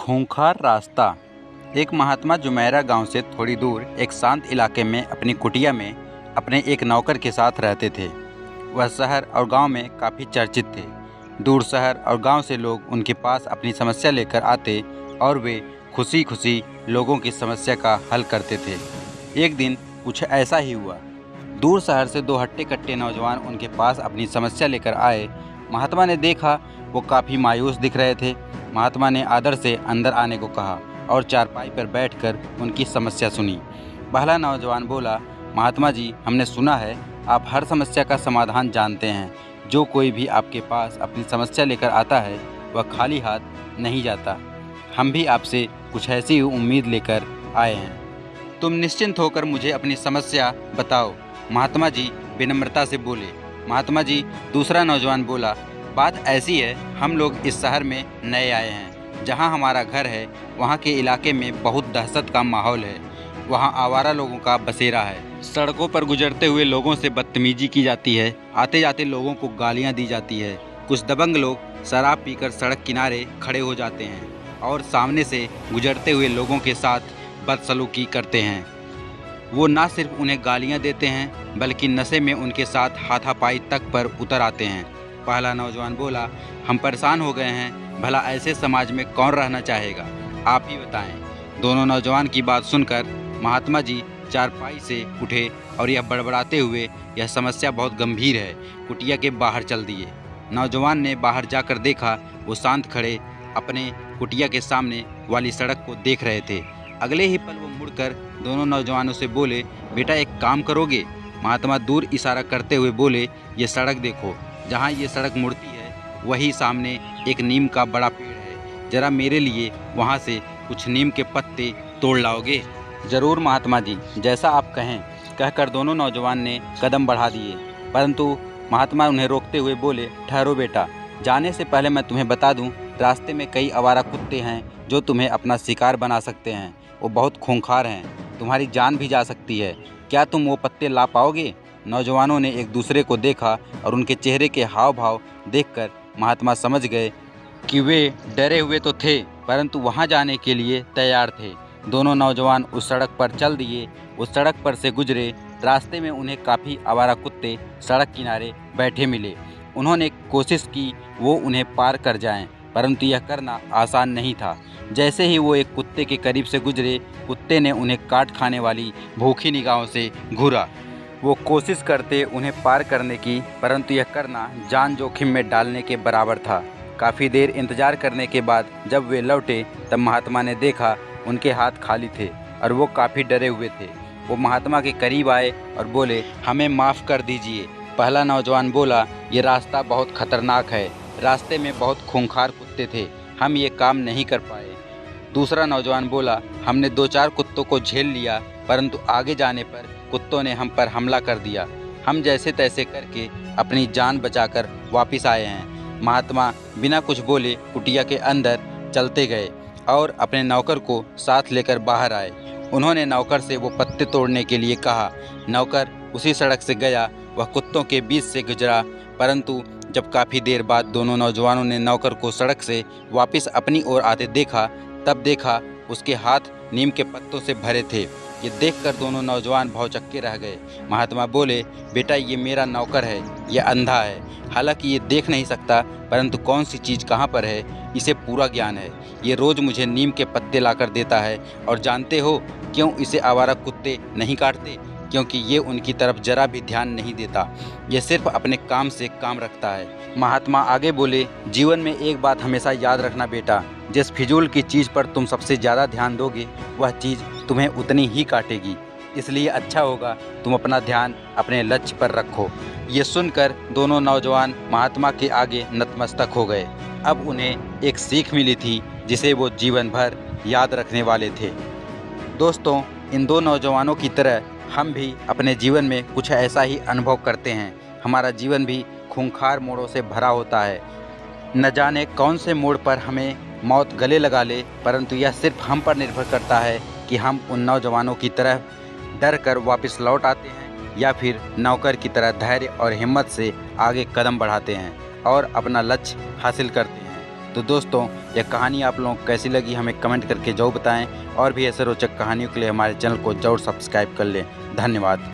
खूंखार रास्ता। एक महात्मा जुमेरा गांव से थोड़ी दूर एक शांत इलाके में अपनी कुटिया में अपने एक नौकर के साथ रहते थे। वह शहर और गांव में काफ़ी चर्चित थे। दूर शहर और गांव से लोग उनके पास अपनी समस्या लेकर आते और वे खुशी खुशी लोगों की समस्या का हल करते थे। एक दिन कुछ ऐसा ही हुआ। दूर शहर से दो हट्टे कट्टे नौजवान उनके पास अपनी समस्या लेकर आए। महात्मा ने देखा वो काफ़ी मायूस दिख रहे थे। महात्मा ने आदर से अंदर आने को कहा और चारपाई पर बैठकर उनकी समस्या सुनी। पहला नौजवान बोला, महात्मा जी, हमने सुना है आप हर समस्या का समाधान जानते हैं। जो कोई भी आपके पास अपनी समस्या लेकर आता है वह खाली हाथ नहीं जाता। हम भी आपसे कुछ ऐसी उम्मीद लेकर आए हैं। तुम निश्चिंत होकर मुझे अपनी समस्या बताओ, महात्मा जी विनम्रता से बोले। महात्मा जी, दूसरा नौजवान बोला, बात ऐसी है, हम लोग इस शहर में नए आए हैं। जहां हमारा घर है वहां के इलाके में बहुत दहशत का माहौल है। वहां आवारा लोगों का बसेरा है। सड़कों पर गुजरते हुए लोगों से बदतमीजी की जाती है। आते जाते लोगों को गालियां दी जाती है। कुछ दबंग लोग शराब पीकर सड़क किनारे खड़े हो जाते हैं और सामने से गुजरते हुए लोगों के साथ बदसलूकी करते हैं। वो ना सिर्फ उन्हें गालियां देते हैं बल्कि नशे में उनके साथ हाथापाई तक पर उतर आते हैं। पहला नौजवान बोला, हम परेशान हो गए हैं, भला ऐसे समाज में कौन रहना चाहेगा, आप ही बताएं। दोनों नौजवान की बात सुनकर महात्मा जी चारपाई से उठे और यह बड़बड़ाते हुए, यह समस्या बहुत गंभीर है, कुटिया के बाहर चल दिए। नौजवान ने बाहर जाकर देखा, वो शांत खड़े अपने कुटिया के सामने वाली सड़क को देख रहे थे। अगले ही पल वो मुड़कर दोनों नौजवानों से बोले, बेटा एक काम करोगे? महात्मा दूर इशारा करते हुए बोले, ये सड़क देखो, जहाँ ये सड़क मुड़ती है वही सामने एक नीम का बड़ा पेड़ है। जरा मेरे लिए वहाँ से कुछ नीम के पत्ते तोड़ लाओगे? ज़रूर महात्मा जी, जैसा आप कहें, कहकर दोनों नौजवान ने कदम बढ़ा दिए। परंतु महात्मा उन्हें रोकते हुए बोले, ठहरो बेटा, जाने से पहले मैं तुम्हें बता दूं, रास्ते में कई आवारा कुत्ते हैं जो तुम्हें अपना शिकार बना सकते हैं। वो बहुत खूंखार हैं, तुम्हारी जान भी जा सकती है। क्या तुम वो पत्ते ला पाओगे? नौजवानों ने एक दूसरे को देखा और उनके चेहरे के हाव भाव देखकर महात्मा समझ गए कि वे डरे हुए तो थे परंतु वहां जाने के लिए तैयार थे। दोनों नौजवान उस सड़क पर चल दिए। उस सड़क पर से गुजरे। रास्ते में उन्हें काफ़ी आवारा कुत्ते सड़क किनारे बैठे मिले। उन्होंने कोशिश की वो उन्हें पार कर जाएं, परंतु यह करना आसान नहीं था। जैसे ही वो एक कुत्ते के करीब से गुजरे, कुत्ते ने उन्हें काट खाने वाली भूखी निगाहों से घूरा। वो कोशिश करते उन्हें पार करने की, परंतु यह करना जान जोखिम में डालने के बराबर था। काफ़ी देर इंतजार करने के बाद जब वे लौटे तब महात्मा ने देखा उनके हाथ खाली थे और वो काफ़ी डरे हुए थे। वो महात्मा के करीब आए और बोले, हमें माफ़ कर दीजिए। पहला नौजवान बोला, ये रास्ता बहुत खतरनाक है, रास्ते में बहुत खूंखार कुत्ते थे, हम ये काम नहीं कर पाए। दूसरा नौजवान बोला, हमने दो चार कुत्तों को झेल लिया, परंतु आगे जाने पर कुत्तों ने हम पर हमला कर दिया। हम जैसे तैसे करके अपनी जान बचाकर वापस आए हैं। महात्मा बिना कुछ बोले कुटिया के अंदर चलते गए और अपने नौकर को साथ लेकर बाहर आए। उन्होंने नौकर से वो पत्ते तोड़ने के लिए कहा। नौकर उसी सड़क से गया, वह कुत्तों के बीच से गुजरा, परंतु जब काफ़ी देर बाद दोनों नौजवानों ने नौकर को सड़क से वापस अपनी ओर आते देखा, तब देखा उसके हाथ नीम के पत्तों से भरे थे। ये देखकर दोनों नौजवान भौचक्के रह गए। महात्मा बोले, बेटा ये मेरा नौकर है, ये अंधा है, हालांकि ये देख नहीं सकता, परंतु कौन सी चीज़ कहाँ पर है इसे पूरा ज्ञान है। ये रोज़ मुझे नीम के पत्ते लाकर देता है और जानते हो क्यों इसे आवारा कुत्ते नहीं काटते? क्योंकि ये उनकी तरफ जरा भी ध्यान नहीं देता, ये सिर्फ अपने काम से काम रखता है। महात्मा आगे बोले, जीवन में एक बात हमेशा याद रखना बेटा, जिस फिजूल की चीज़ पर तुम सबसे ज़्यादा ध्यान दोगे वह चीज़ तुम्हें उतनी ही काटेगी। इसलिए अच्छा होगा तुम अपना ध्यान अपने लक्ष्य पर रखो। ये सुनकर दोनों नौजवान महात्मा के आगे नतमस्तक हो गए। अब उन्हें एक सीख मिली थी जिसे वो जीवन भर याद रखने वाले थे। दोस्तों, इन दो नौजवानों की तरह हम भी अपने जीवन में कुछ ऐसा ही अनुभव करते हैं। हमारा जीवन भी खूंखार मोड़ों से भरा होता है। न जाने कौन से मोड़ पर हमें मौत गले लगा ले, परंतु यह सिर्फ हम पर निर्भर करता है कि हम उन नौजवानों की तरह डर कर वापस लौट आते हैं या फिर नौकर की तरह धैर्य और हिम्मत से आगे कदम बढ़ाते हैं और अपना लक्ष्य हासिल करते हैं। तो दोस्तों, यह कहानी आप लोगों को कैसी लगी हमें कमेंट करके ज़रूर बताएं और भी ऐसे रोचक कहानियों के लिए हमारे चैनल को ज़रूर सब्सक्राइब कर लें। धन्यवाद।